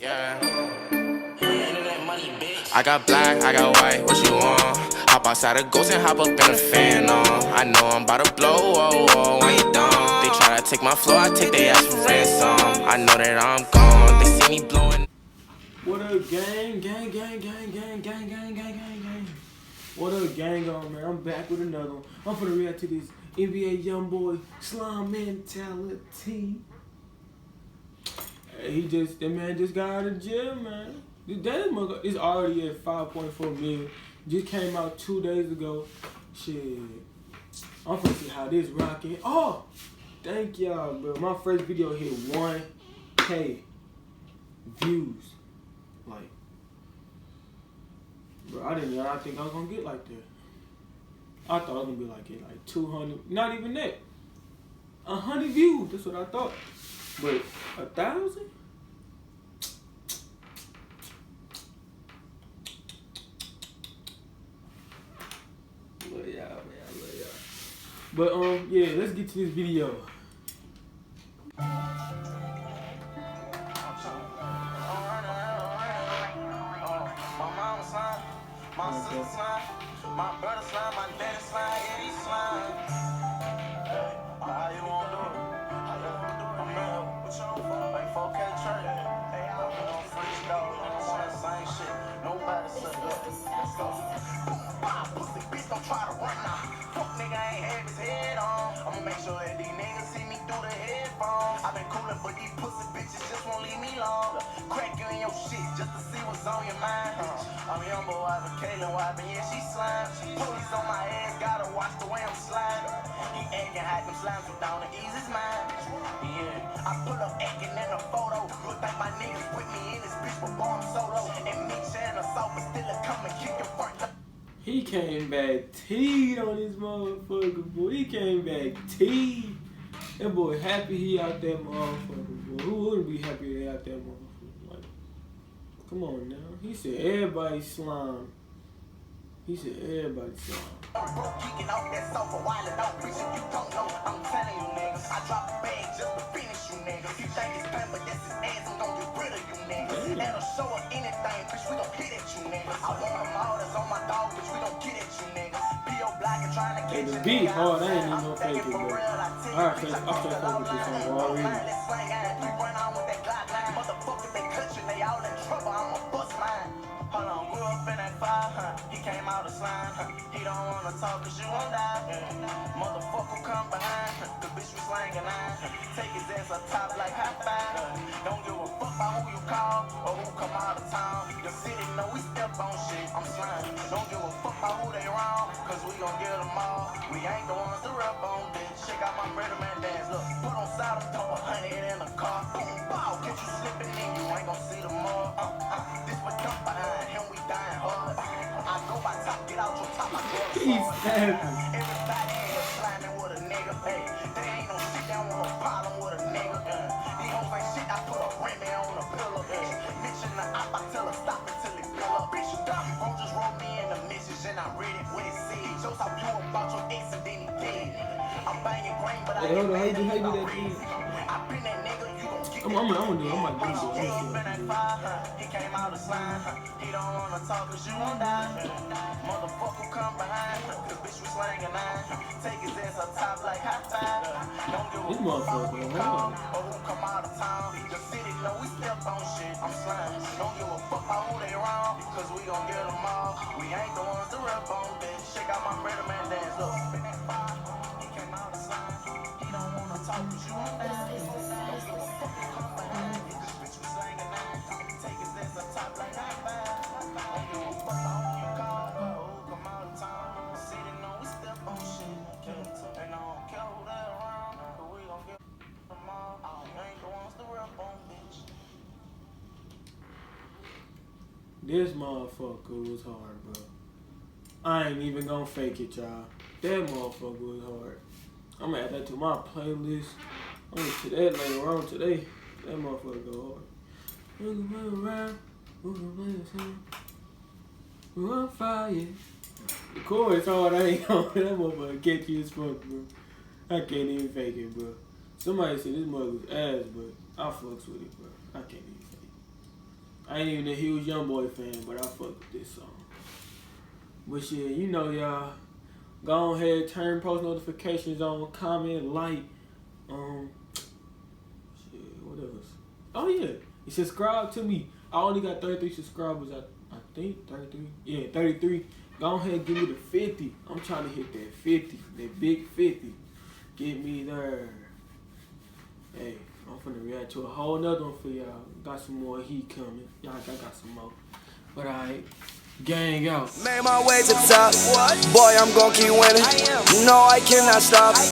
Yeah. I got black, I got white, what you want? Hop outside a ghost and hop up in a fan on. I know I'm about to blow, whoa, whoa, when you done. They try to take my flow, I take they ass for ransom. I know that I'm gone, they see me blowing. What up, gang? Gang. What up, gang on, man? I'm back with another one. I'm finna react to this NBA YoungBoy slime mentality. Hey, that man just got out of jail, man. That motherfucker is already at 5.4 million. Just came out 2 days ago. Shit. I'm finna see how this rocking. Oh! Thank y'all, bro. My first video hit 1K views. Like, bro, I didn't think I was gonna get like that. I thought I was gonna be like 200, not even that. 100 views, that's what I thought. But 1,000? Love y'all, man. I love y'all. But yeah, let's get to this video. My sister slime, my brother slime, my daddy slime, yeah, he slime. Hey, how you wanna do it? I'm in with you on 4K trade. Hey, I'm on freeze dog, same shit. Nobody said that. Let's go. Pussy bitch, don't try to run now. Fuck nigga ain't have his head on. I'ma make sure that these niggas see me through the headphones. I've been coolin', but these pussy bitches just won't leave me alone. Crack you in your shit just to see what's on your mind. I'm young boy, I've been Kaylin wiping, yeah, she slime. Police on my ass, gotta watch the way I'm sliding. He acting hype, them slimes from down to ease his mind. Yeah, I pull up acting in a photo. Look like my niggas put me in this bitch, but bomb solo. And me sharing a sofa, still a come and kick your front. He came back teed on this motherfucker, boy. He came back teed. That boy happy he out that motherfucker, boy. Who wouldn't be happy he out that motherfucker? Like, come on now. He said everybody slime. He said everybody slime. Kicking off that sofa while it don't bitch, if you don't know, I'm telling you niggas. I drop a bag just to finish you niggas. You think it's pain, but this is ass, I'm gonna get rid of you niggas. That'll show her anything, bitch, we gon' hit at you niggas. I want them all that's on my dog, bitch, we gon' get at you niggas. P.O. Block and trying to Hey, get the you beat niggas. hard, I ain't even gonna fake it, bro. Alright, I'm finna fuck with this song already. We run on with that Glock 9. Motherfuckers, they cut you, they all in trouble, I'ma bust mine. Hold on, grew up in that fire, he came out of slime, he don't wanna talk cause you won't die, motherfucker come behind, the bitch was slanging nine, take his ass up top like high five, don't give a fuck about who you call, or who come out of town, the city know we step on shit, I'm slime, don't give a fuck about who they wrong, cause we gon' get them all, we ain't the ones to rap on, bitch, check out my brother man dance, look, put on side of dump 100 in a car, boom, bow, get you slipping in, you ain't gon' see them more, this what dump behind him, we dying hard, I go by top, get out your top, I go up hard, everybody in here slamming with a nigga, hey, they ain't no shit, they don't want no problem with a nigga, these hoes ain't shit, I put a Remy on a pillow, bitch in the op, I tell her stop until it fill up, bitch, stop, bro, just wrote me in the message, and I read it when it said, shows how you about your ex and then he dead, I'm banging grain, but I ain't mad at you, I've been that nigga, you gon' get I'm gonna do it. He came out of slime, he don't wanna talk cause you won't die. Motherfucker come behind, the bitch was slanging nine. Take his ass up top like high five. Don't give a fuck about who you call or who come out of town. The city know we step on shit, I'm slime. Don't give a fuck about who they wrong, cause we gon' get them all. We ain't the ones to rap on, bitch. Check out my brother man dance, look. He came out of slime, he don't wanna talk cause you won't die. Don't give a fuck who come behind. This bitch was slanging nine. Take his ass up top like high five. Don't give a fuck about who you call or who come out of town. City know we step on shit. And I don't care who they around, but we gon' get them all. We ain't the ones to rap on, bitch. This motherfucker was hard, bro. I ain't even gonna fake it, y'all. That motherfucker was hard. I'm gonna add that to my playlist. I'm gonna get to that later on today. That motherfucker go hard. We're on fire. The chorus hard, I ain't gonna. That motherfucker catchy as fuck, bro. I can't even fake it, bro. Somebody said this motherfucker's ass, but I fucks with it, bro. I can't even fake it. I ain't even a huge YoungBoy fan, but I fuck with this song. But shit, you know, y'all, go ahead, turn post notifications on, comment, like, shit, what else? Oh yeah, you subscribe to me. I only got 33 subscribers. I think 33. Yeah, 33. Go ahead, give me the 50. I'm trying to hit that 50, that big 50. Get me there. Hey, I'm finna react to a whole nother one for y'all. Got some more heat coming. Y'all, I got some more. But alright, gang out. Made my way to the top. Boy, I'm gon' keep winning. No, I cannot stop.